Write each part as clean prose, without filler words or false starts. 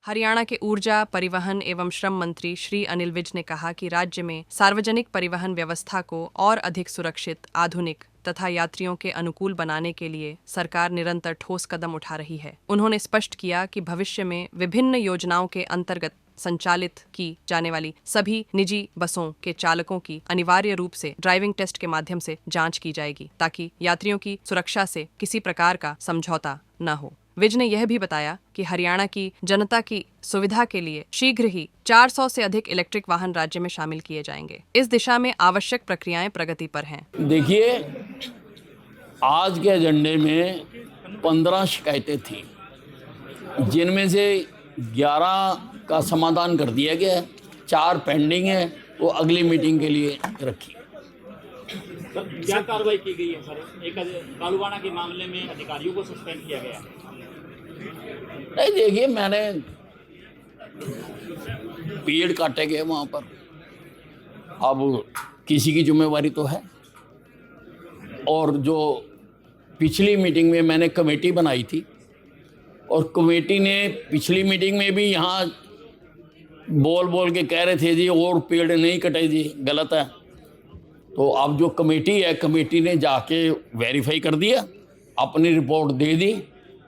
हरियाणा के ऊर्जा, परिवहन एवं श्रम मंत्री श्री अनिल विज ने कहा कि राज्य में सार्वजनिक परिवहन व्यवस्था को और अधिक सुरक्षित, आधुनिक तथा यात्रियों के अनुकूल बनाने के लिए सरकार निरंतर ठोस कदम उठा रही है। उन्होंने स्पष्ट किया कि भविष्य में विभिन्न योजनाओं के अंतर्गत संचालित की जाने वाली सभी निजी बसों के चालकों की अनिवार्य रूप से ड्राइविंग टेस्ट के माध्यम से जांच की जाएगी, ताकि यात्रियों की सुरक्षा से किसी प्रकार का समझौता न हो। विज ने यह भी बताया कि हरियाणा की जनता की सुविधा के लिए शीघ्र ही 400 से अधिक इलेक्ट्रिक वाहन राज्य में शामिल किए जाएंगे। इस दिशा में आवश्यक प्रक्रियाएं प्रगति पर हैं। देखिए, आज के एजेंडे में 15 शिकायतें थी, जिनमें से 11 का समाधान कर दिया गया है, 4 पेंडिंग है, वो अगली मीटिंग के लिए रखी। क्या कार्रवाई की गई है सर? एक कालूवाना के मामले में अधिकारियों को सस्पेंड किया गया। नहीं, देखिए, मैंने पेड़ काटे गए वहाँ पर, अब किसी की जिम्मेवारी तो है। और जो पिछली मीटिंग में मैंने कमेटी बनाई थी, और कमेटी ने पिछली मीटिंग में भी यहाँ बोल बोल के कह रहे थे जी और पेड़ नहीं कटे जी, गलत है। तो अब जो कमेटी है, कमेटी ने जाके वेरीफाई कर दिया, अपनी रिपोर्ट दे दी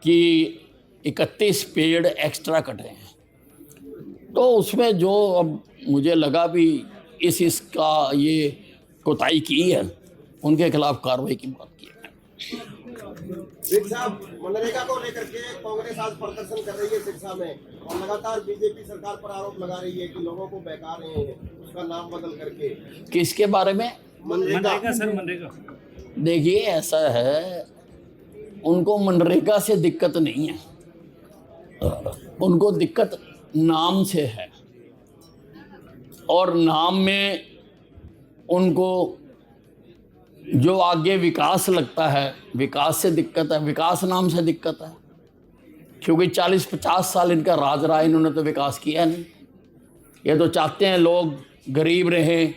कि 31 पेड़ एक्स्ट्रा कटे हैं। तो उसमें जो अब मुझे लगा भी इसका ये कोताही की है, उनके खिलाफ कार्रवाई की बात की है। सिरसा साहब, मनरेगा को लेकर के कांग्रेस आज प्रदर्शन कर रही है सिरसा में, और लगातार बीजेपी सरकार पर आरोप लगा रही है कि लोगों को बहका रहे हैं उसका नाम बदल करके। किसके बारे में? मनरेगा सर, मनरेगा। देखिए, ऐसा है, उनको मनरेगा से दिक्कत नहीं है, उनको दिक्कत नाम से है। और नाम में उनको जो आगे विकास लगता है, विकास से दिक्कत है, विकास नाम से दिक्कत है। क्योंकि 40-50 साल इनका राज रहा, इन्होंने तो विकास किया नहीं। ये तो चाहते हैं लोग गरीब रहें,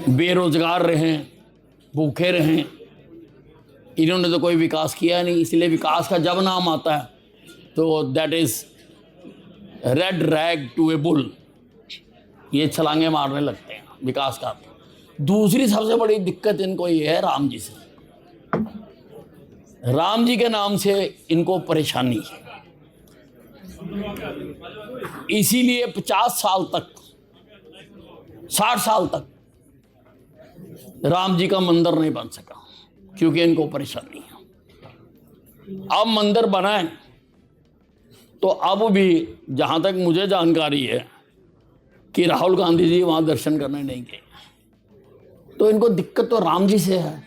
बेरोजगार रहें, भूखे रहें। इन्होंने तो कोई विकास किया नहीं, इसलिए विकास का जब नाम आता है तो that is red rag to a bull, ये छलांगे मारने लगते हैं विकास का। दूसरी सबसे बड़ी दिक्कत इनको ये है राम जी से, राम जी के नाम से इनको परेशानी है। इसीलिए 50 साल तक, 60 साल तक राम जी का मंदिर नहीं बन सका, क्योंकि इनको परेशानी है। अब मंदिर बना है, तो अब भी जहाँ तक मुझे जानकारी है कि राहुल गांधी जी वहाँ दर्शन करने नहीं गए। तो इनको दिक्कत तो राम जी से है।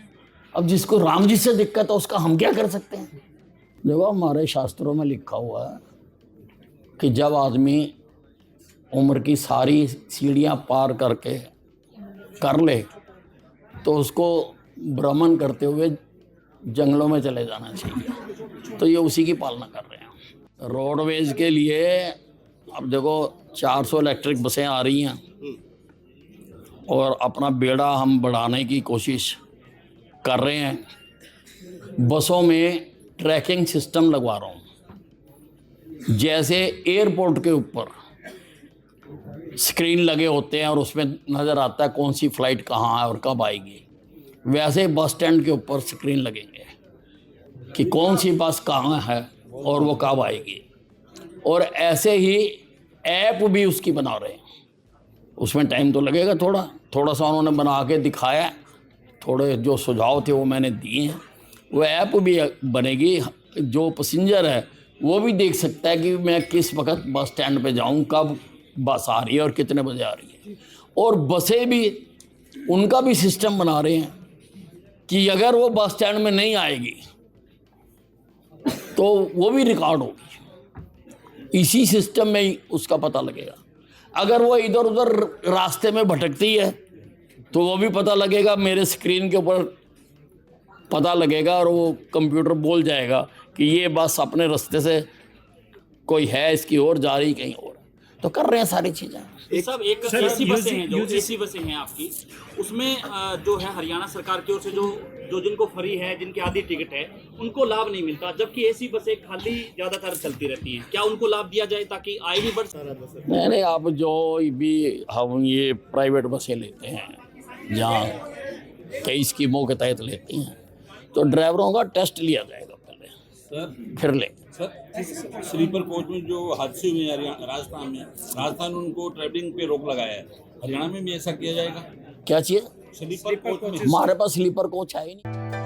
अब जिसको राम जी से दिक्कत है उसका हम क्या कर सकते हैं? देखो, हमारे शास्त्रों में लिखा हुआ है कि जब आदमी उम्र की सारी सीढ़ियाँ पार करके कर ले तो उसको भ्रमण करते हुए जंगलों में चले जाना चाहिए। तो ये उसी की पालना कर रहे हैं। रोडवेज के लिए अब देखो 400 इलेक्ट्रिक बसें आ रही हैं, और अपना बेड़ा हम बढ़ाने की कोशिश कर रहे हैं। बसों में ट्रैकिंग सिस्टम लगवा रहा हूँ। जैसे एयरपोर्ट के ऊपर स्क्रीन लगे होते हैं और उसमें नज़र आता है कौन सी फ़्लाइट कहाँ है और कब आएगी, वैसे बस स्टैंड के ऊपर स्क्रीन लगेंगे कि कौन सी बस कहाँ है और वो कब आएगी। और ऐसे ही ऐप भी उसकी बना रहे हैं। उसमें टाइम तो लगेगा, थोड़ा सा उन्होंने बना के दिखाया, थोड़े जो सुझाव थे वो मैंने दिए हैं। वो ऐप भी बनेगी, जो पैसेंजर है वो भी देख सकता है कि मैं किस वक्त बस स्टैंड पे जाऊं, कब बस आ रही है और कितने बजे आ रही है। और बसें भी, उनका भी सिस्टम बना रहे हैं कि अगर वो बस स्टैंड में नहीं आएगी तो वो भी रिकॉर्ड होगी। इसी सिस्टम में ही उसका पता लगेगा। अगर वो इधर उधर रास्ते में भटकती है तो वो भी पता लगेगा, मेरे स्क्रीन के ऊपर पता लगेगा, और वो कंप्यूटर बोल जाएगा कि ये बस अपने रास्ते से कोई है, इसकी ओर जा रही कहीं और। तो कर रहे हैं सारी चीज़ें। सब एक एसी बसें हैं, जो एसी बसें हैं आपकी, उसमें जो है हरियाणा सरकार की ओर से जो जो जिनको फ्री है, जिनकी आधी टिकट है, उनको लाभ नहीं मिलता, जबकि ऐसी बसें खाली ज्यादातर चलती रहती हैं। क्या उनको लाभ दिया जाए ताकि आय भी बढ़ सके? नहीं, आप जो भी हम ये प्राइवेट बसें लेते हैं, जहाँ कई स्कीमों के तहत लेते हैं, तो ड्राइवरों का टेस्ट लिया जाएगा पहले, सर फिर ले। सर स्लीपर कोच में जो हादसे हुए हैं राजस्थान उनको ट्रैवलिंग पे रोक लगाया है, हरियाणा में भी ऐसा किया जाएगा? क्या चीज़? स्लीपर कोच में हमारे पास स्लीपर कोच है ही नहीं।